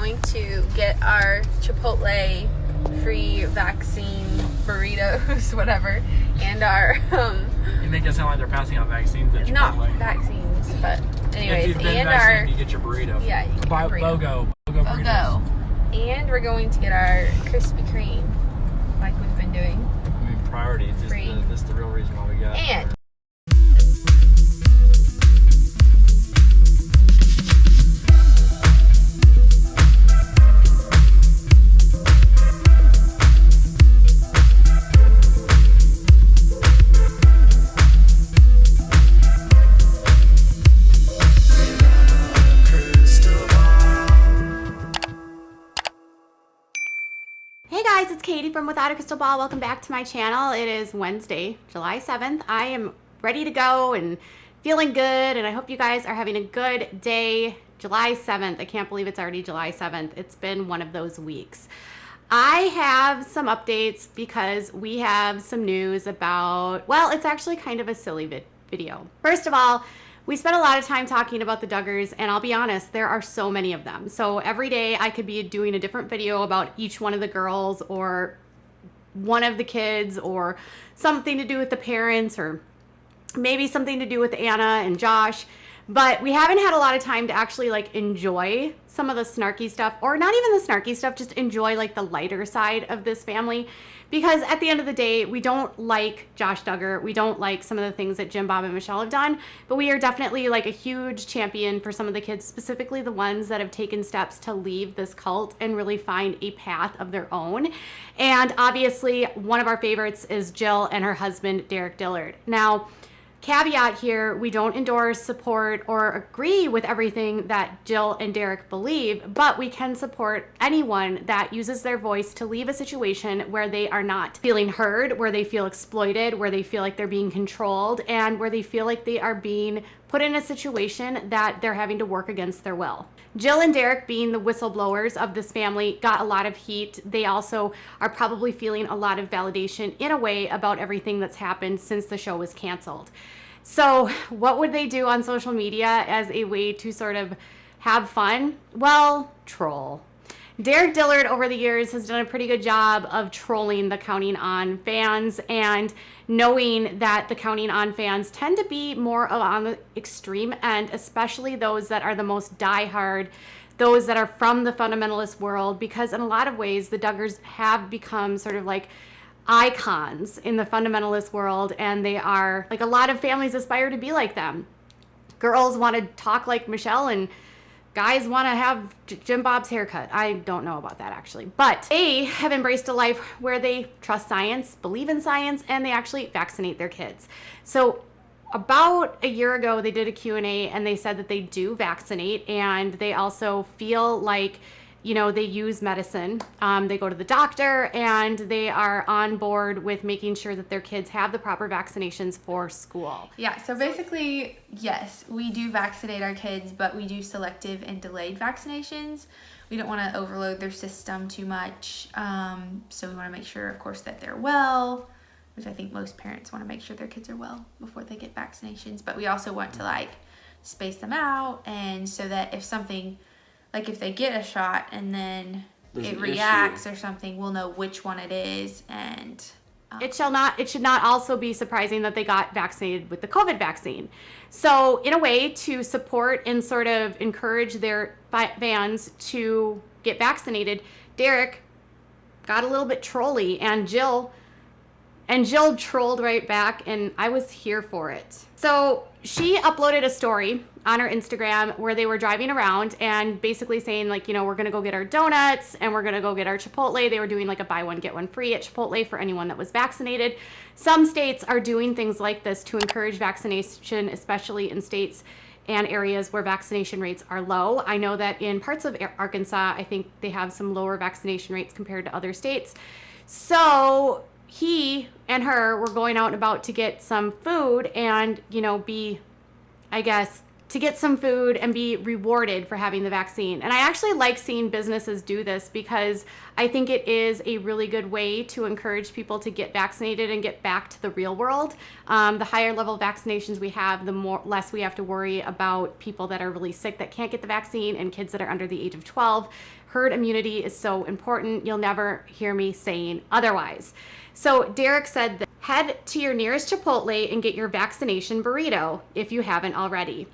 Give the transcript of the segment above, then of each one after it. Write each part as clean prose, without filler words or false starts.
going to get our Chipotle free vaccine burritos, whatever, and our You make it sound like they're passing out vaccines at Chipotle. not vaccines, but anyways, If you've been and vaccinated, our you get your burrito. yeah, you get Buy your burrito. BOGO burritos. And we're going to get our Krispy Kreme, like we've been doing. I mean, priorities. This is the real reason why we got. And Hey guys, it's Katie from Without a Crystal Ball. Welcome back to my channel. It is Wednesday, July 7th. I am ready to go and feeling good, and I hope you guys are having a good day. July 7th. I can't believe it's already July 7th. It's been one of those weeks. I have some updates because we have some news about, well, it's actually kind of a silly video. First of all, we spent a lot of time talking about the Duggars, and I'll be honest, there are so many of them. So every day I could be doing a different video about each one of the girls or one of the kids or something to do with the parents or maybe something to do with Anna and Josh. But we haven't had a lot of time to actually like enjoy some of the snarky stuff, or not even the snarky stuff, just enjoy like the lighter side of this family. Because at the end of the day, we don't like Josh Duggar. We don't like some of the things that Jim, Bob, and Michelle have done, but we are definitely like a huge champion for some of the kids, specifically the ones that have taken steps to leave this cult and really find a path of their own. And obviously, one of our favorites is Jill and her husband, Derick Dillard. Now, caveat here, we don't endorse, support, or agree with everything that Jill and Derick believe, but we can support anyone that uses their voice to leave a situation where they are not feeling heard, where they feel exploited, where they feel like they're being controlled, and where they feel like they are being put in a situation that they're having to work against their will. Jill and Derick, being the whistleblowers of this family, got a lot of heat. They also are probably feeling a lot of validation in a way about everything that's happened since the show was canceled. So what would they do on social media as a way to sort of have fun? Well, troll. Derick Dillard over the years has done a pretty good job of trolling the Counting On fans, and knowing that the Counting On fans tend to be more on the extreme end, especially those that are the most diehard, those that are from the fundamentalist world, because in a lot of ways the Duggars have become sort of like icons in the fundamentalist world, and they are like, a lot of families aspire to be like them. Girls want to talk like Michelle, and guys want to have Jim Bob's haircut. I don't know about that actually, but they have embraced a life where they trust science, believe in science, and they actually vaccinate their kids. So about a year ago, they did a Q&A, and they said that they do vaccinate, and they also feel like, you know, they use medicine. They go to the doctor, and they are on board with making sure that their kids have the proper vaccinations for school. Yeah, so basically, yes, we do vaccinate our kids, but we do selective and delayed vaccinations. We don't want to overload their system too much. So we want to make sure, of course, that they're well, which I think most parents want to make sure their kids are well before they get vaccinations. But we also want to like space them out, and so that if something, like if they get a shot and then it reacts or something, we'll know which one it is. And it should not also be surprising that they got vaccinated with the COVID vaccine. So in a way to support and sort of encourage their fans to get vaccinated, Derick got a little bit trolly, and Jill trolled right back, and I was here for it. So she uploaded a story on her Instagram where they were driving around and basically saying like, you know, we're going to go get our donuts and we're going to go get our Chipotle. They were doing like a buy one, get one free at Chipotle for anyone that was vaccinated. Some states are doing things like this to encourage vaccination, especially in states and areas where vaccination rates are low. I know that in parts of Arkansas, I think they have some lower vaccination rates compared to other states. So he and her were going out and about to get some food and, you know, be, I guess, to get some food and be rewarded for having the vaccine. And I actually like seeing businesses do this because I think it is a really good way to encourage people to get vaccinated and get back to the real world. The higher level vaccinations we have, the less we have to worry about people that are really sick that can't get the vaccine and kids that are under the age of 12. Herd immunity is so important. You'll never hear me saying otherwise. So Derick said that head to your nearest Chipotle and get your vaccination burrito if you haven't already.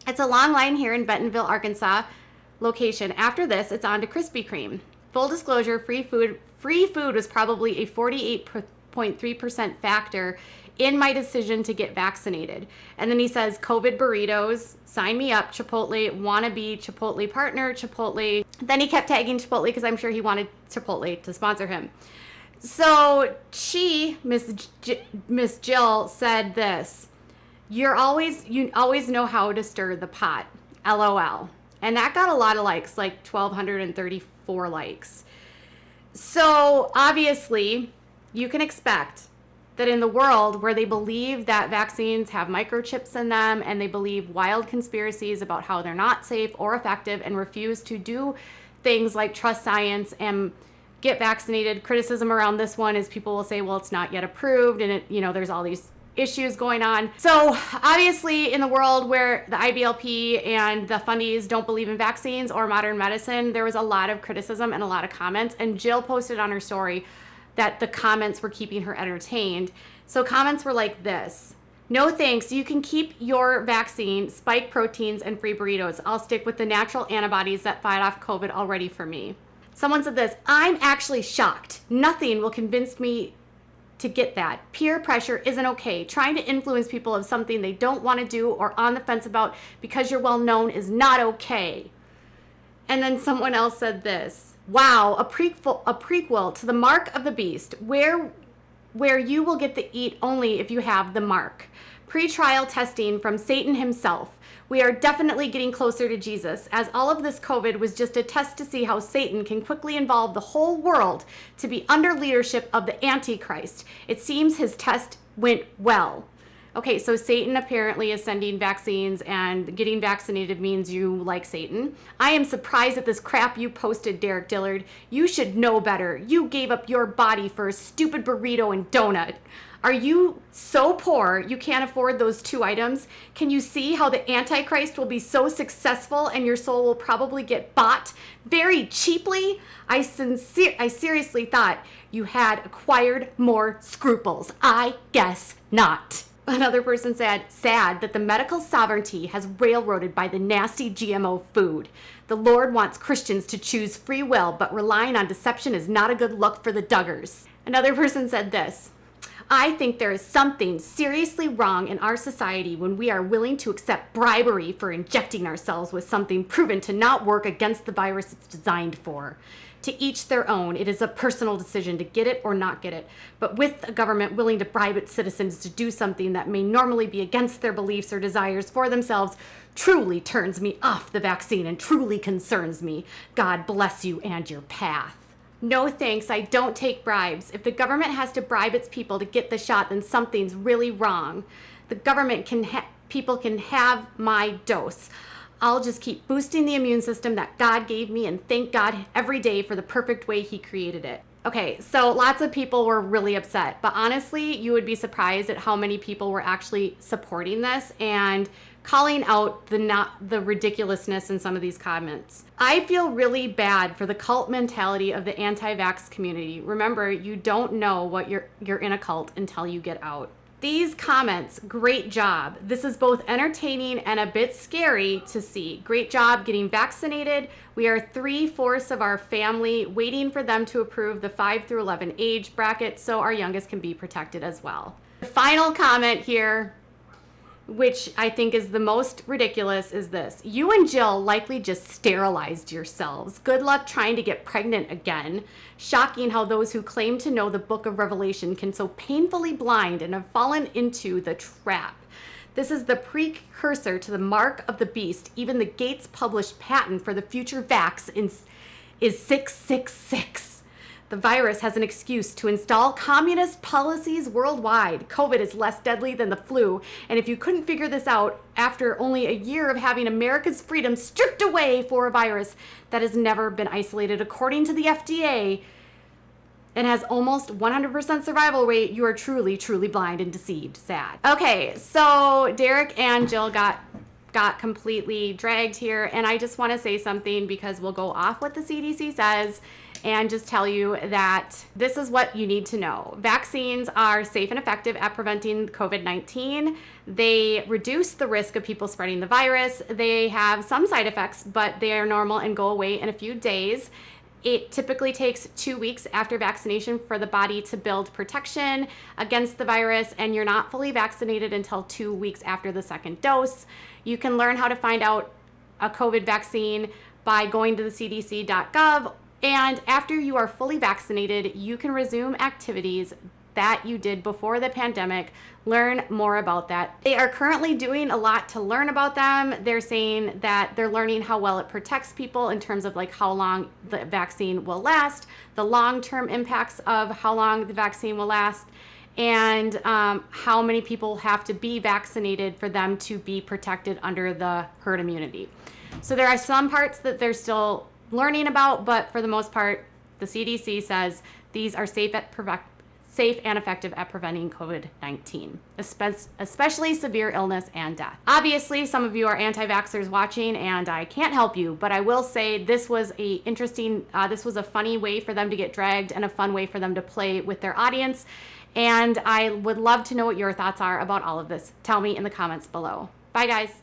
It's a long line here in Bentonville, Arkansas location. After this, it's on to Krispy Kreme. Full disclosure, free food was probably a 48.3% factor in my decision to get vaccinated. And then he says, COVID burritos, sign me up, Chipotle, wannabe Chipotle partner, Chipotle. Then he kept tagging Chipotle because I'm sure he wanted Chipotle to sponsor him. So Miss Jill said this, you always know how to stir the pot, LOL. And that got a lot of likes, like 1,234 likes. So obviously you can expect that in the world where they believe that vaccines have microchips in them and they believe wild conspiracies about how they're not safe or effective and refuse to do things like trust science and get vaccinated. Criticism around this one is people will say, well, it's not yet approved and there's all these issues going on. So obviously in the world where the IBLP and the fundies don't believe in vaccines or modern medicine, there was a lot of criticism and a lot of comments. And Jill posted on her story that the comments were keeping her entertained. So comments were like this: no thanks, you can keep your vaccine, spike proteins, and free burritos. I'll stick with the natural antibodies that fight off COVID already for me. Someone said this: I'm actually shocked. Nothing will convince me to get that. Peer pressure isn't okay. Trying to influence people of something they don't want to do or on the fence about because you're well known is not okay. And then someone else said this: wow, a prequel to the Mark of the Beast, where you will get the eat only if you have the mark. Pre-trial testing from Satan himself. We are definitely getting closer to Jesus, as all of this COVID was just a test to see how Satan can quickly involve the whole world to be under leadership of the Antichrist. It seems his test went well. Okay, so Satan apparently is sending vaccines, and getting vaccinated means you like Satan. I am surprised at this crap you posted, Derick Dillard. You should know better. You gave up your body for a stupid burrito and donut. Are you so poor you can't afford those two items? Can you see how the Antichrist will be so successful and your soul will probably get bought very cheaply? I seriously thought you had acquired more scruples. I guess not. Another person said, sad that the medical sovereignty has railroaded by the nasty GMO food. The Lord wants Christians to choose free will, but relying on deception is not a good look for the Duggars. Another person said this: I think there is something seriously wrong in our society when we are willing to accept bribery for injecting ourselves with something proven to not work against the virus it's designed for. To each their own. It is a personal decision to get it or not get it. But with a government willing to bribe its citizens to do something that may normally be against their beliefs or desires for themselves truly turns me off the vaccine and truly concerns me. God bless you and your path. No thanks, I don't take bribes. If the government has to bribe its people to get the shot, then something's really wrong. The government people can have my dose. I'll just keep boosting the immune system that God gave me and thank God every day for the perfect way he created it. Okay, so lots of people were really upset, but honestly, you would be surprised at how many people were actually supporting this and calling out the ridiculousness in some of these comments. I feel really bad for the cult mentality of the anti-vax community. Remember, you don't know what you're in a cult until you get out. These comments, great job. This is both entertaining and a bit scary to see. Great job getting vaccinated. We are 3/4 of our family waiting for them to approve the 5 through 11 age bracket so our youngest can be protected as well. The final comment here, which I think is the most ridiculous, is this: you and Jill likely just sterilized yourselves. Good luck trying to get pregnant again. Shocking how those who claim to know the book of Revelation can so painfully blind and have fallen into the trap. This is the precursor to the Mark of the Beast. Even the Gates published patent for the future vax is 666. The virus has an excuse to install communist policies worldwide. COVID is less deadly than the flu. And if you couldn't figure this out, after only a year of having America's freedom stripped away for a virus that has never been isolated, according to the FDA, and has almost 100% survival rate, you are truly, truly blind and deceived. Sad. Okay, so Derick and Jill got completely dragged here, and I just want to say something because we'll go off what the CDC says and just tell you that this is what you need to know. Vaccines are safe and effective at preventing COVID-19. They reduce the risk of people spreading the virus. They have some side effects, but they are normal and go away in a few days. It typically takes 2 weeks after vaccination for the body to build protection against the virus, and you're not fully vaccinated until 2 weeks after the second dose. You can learn how to find out a COVID vaccine by going to the cdc.gov, and after you are fully vaccinated, you can resume activities that you did before the pandemic. Learn more about that. They are currently doing a lot to learn about them. They're saying that they're learning how well it protects people in terms of like how long the vaccine will last, the long-term impacts of how long the vaccine will last, and how many people have to be vaccinated for them to be protected under the herd immunity. So there are some parts that they're still learning about, but for the most part, the CDC says these are safe and effective at preventing COVID-19, especially severe illness and death. Obviously, some of you are anti-vaxxers watching, and I can't help you, but I will say this was this was a funny way for them to get dragged and a fun way for them to play with their audience. And I would love to know what your thoughts are about all of this. Tell me in the comments below. Bye, guys.